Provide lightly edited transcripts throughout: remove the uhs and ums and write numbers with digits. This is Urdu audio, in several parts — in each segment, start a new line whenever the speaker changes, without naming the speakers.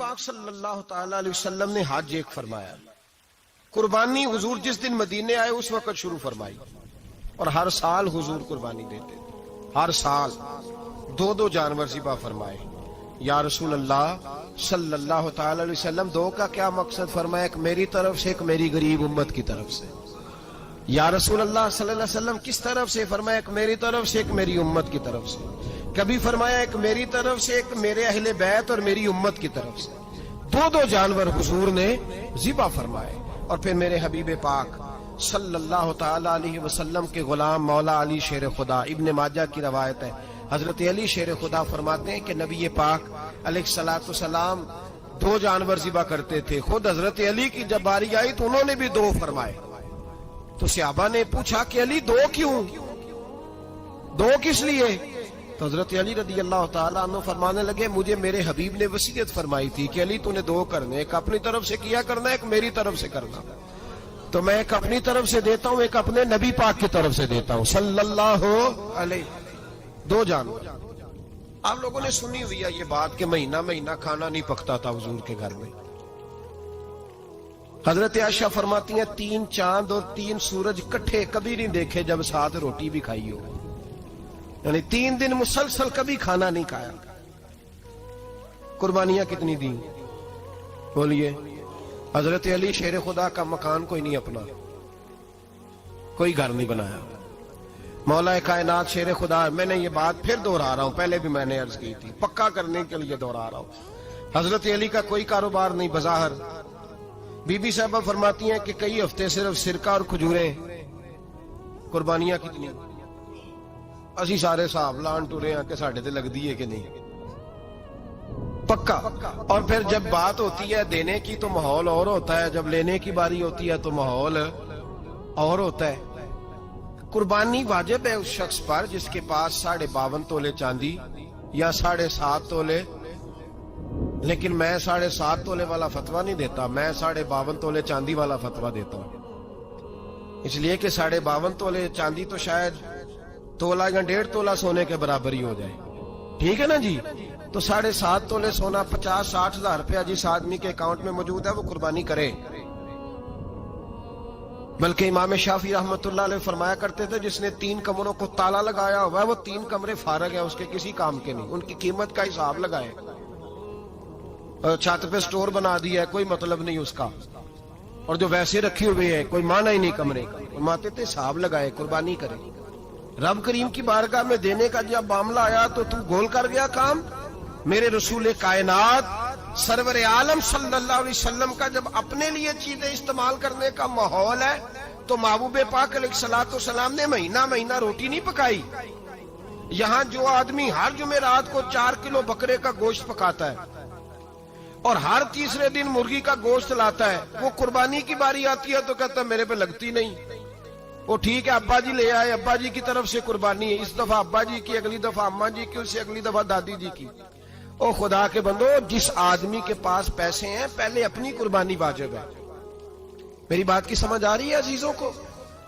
پاک صلی اللہ تعالی علیہ وسلم نے حج ایک فرمایا. قربانی حضور جس دن مدینے آئے اس وقت شروع فرمائی, اور ہر سال حضور قربانی دیتے تھے. ہر سال 2 جانور ذبح فرمائے. یا رسول اللہ صلی اللہ تعالی علیہ وسلم 2 کا کیا مقصد فرمایا؟ ایک میری طرف سے, ایک میری غریب امت کی طرف سے. یا رسول اللہ صلی اللہ علیہ وسلم کس طرف سے فرمایا؟ ایک میری طرف سے, ایک میری امت کی طرف سے. کبھی فرمایا ایک میری طرف سے, ایک میرے اہل بیت اور میری امت کی طرف سے. 2 جانور حضور نے ذبح فرمائے. اور پھر میرے حبیب پاک صلی اللہ تعالی علیہ وسلم کے غلام مولا علی شیر خدا, ابن ماجہ کی روایت ہے, حضرت علی شیر خدا فرماتے ہیں کہ نبی پاک علیہ الصلوۃ والسلام 2 جانور ذبح کرتے تھے. خود حضرت علی کی جب باری آئی تو انہوں نے بھی 2 فرمائے. تو صحابہ نے پوچھا کہ علی 2 کیوں, 2 کس لیے؟ تو حضرت علی رضی اللہ تعالیٰ عنہ فرمانے لگے مجھے میرے حبیب نے وصیت فرمائی تھی کہ علی تو نے 2 کرنے, ایک اپنی طرف سے کیا کرنا, ایک میری طرف سے کرنا. تو میں ایک اپنی طرف سے دیتا ہوں, ایک اپنے نبی پاک کی طرف سے دیتا ہوں صلی اللہ علیہ. 2 جانور. آپ لوگوں نے سنی ہوئی ہے یہ بات کہ مہینہ مہینہ کھانا نہیں پکتا تھا حضور کے گھر میں. حضرت عائشہ فرماتی ہیں 3 چاند اور 3 سورج کٹھے کبھی نہیں دیکھے جب ساتھ روٹی بھی کھائی ہو. یعنی 3 دن مسلسل کبھی کھانا نہیں کھایا. قربانیاں کتنی دی بولیے؟ حضرت علی شیر خدا کا مکان کوئی نہیں اپنا, کوئی گھر نہیں بنایا. مولا کائنات شیر خدا, میں نے یہ بات پھر دوہرا رہا ہوں, پہلے بھی میں نے عرض کی تھی, پکا کرنے کے لیے دوہرا رہا ہوں. حضرت علی کا کوئی کاروبار نہیں بظاہر. بی بی صاحبہ فرماتی ہیں کہ کئی ہفتے صرف سرکہ اور کھجوریں. قربانیاں کتنی؟ اسی سارے صاحب لان ٹورے ہیں کہ ساڑھے تے لگ دیئے کہ نہیں, پکا. اور پھر جب بات ہوتی ہے دینے کی تو ماحول اور ہوتا ہے, جب لینے کی باری ہوتی ہے تو ماحول اور ہوتا ہے. قربانی واجب ہے اس شخص پر جس کے پاس 52.5 تولے چاندی یا 7.5 تولے, لیکن میں 7.5 تولے والا فتویٰ نہیں دیتا, میں 52.5 تولے چاندی والا فتویٰ دیتا ہوں. اس لیے کہ 52.5 تولے چاندی تو شاید تولہ یا 1.5 تولہ سونے کے برابر ہی ہو جائے. ٹھیک ہے نا جی؟ تو 7.5 تولے سونا 50-60 ہزار روپیہ جس آدمی کے اکاؤنٹ میں موجود ہے وہ قربانی کرے. بلکہ امام شافعی رحمت اللہ علیہ فرمایا کرتے تھے جس نے 3 کمروں کو تالا لگایا ہوا ہے وہ 3 کمرے فارغ ہیں, اس کے کسی کام کے نہیں, ان کی قیمت کا حساب لگائے. چھت پہ سٹور بنا دیا ہے, کوئی مطلب نہیں اس کا, اور جو ویسے رکھے ہوئے ہیں کوئی معنی ہی نہیں کمرے کا. فرماتے تھے حساب لگائے, قربانی کرے. رب کریم کی بارگاہ میں دینے کا جب معاملہ آیا تو گول کر گیا کام. میرے رسول کائنات سرور عالم صلی اللہ علیہ وسلم کا جب اپنے لیے چیزیں استعمال کرنے کا ماحول ہے تو محبوب پاک علیہ الصلوۃ والسلام نے مہینہ مہینہ روٹی نہیں پکائی. یہاں جو آدمی ہر جمعرات کو 4 کلو بکرے کا گوشت پکاتا ہے اور ہر تیسرے دن مرغی کا گوشت لاتا ہے, وہ قربانی کی باری آتی ہے تو کہتا ہے میرے پہ لگتی نہیں. وہ ٹھیک ہے ابا جی لے آئے, ابا جی کی طرف سے قربانی ہے, اس دفعہ ابا جی کی, اگلی دفعہ اماں جی کی, اس سے اگلی دفعہ دادی جی کی. او خدا کے بندو, جس آدمی کے پاس پیسے ہیں پہلے اپنی قربانی واجب ہے. میری بات کی سمجھ آ رہی ہے عزیزوں کو؟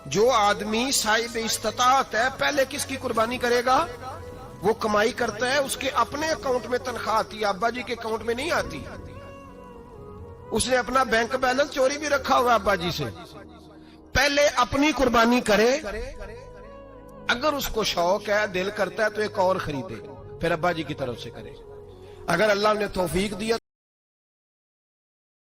جو آدمی صاحب استطاعت ہے پہلے کس کی قربانی کرے گا؟ وہ کمائی کرتا ہے, اس کے اپنے اکاؤنٹ میں تنخواہ آتی ہے, ابا جی کے اکاؤنٹ میں نہیں آتی. اس نے اپنا بینک بیلنس چوری بھی رکھا ہوا ابا جی سے. پہلے اپنی قربانی کرے, اگر اس کو شوق ہے, دل کرتا ہے تو ایک اور خریدے, پھر ابا جی کی طرف سے کرے. اگر اللہ نے توفیق دیا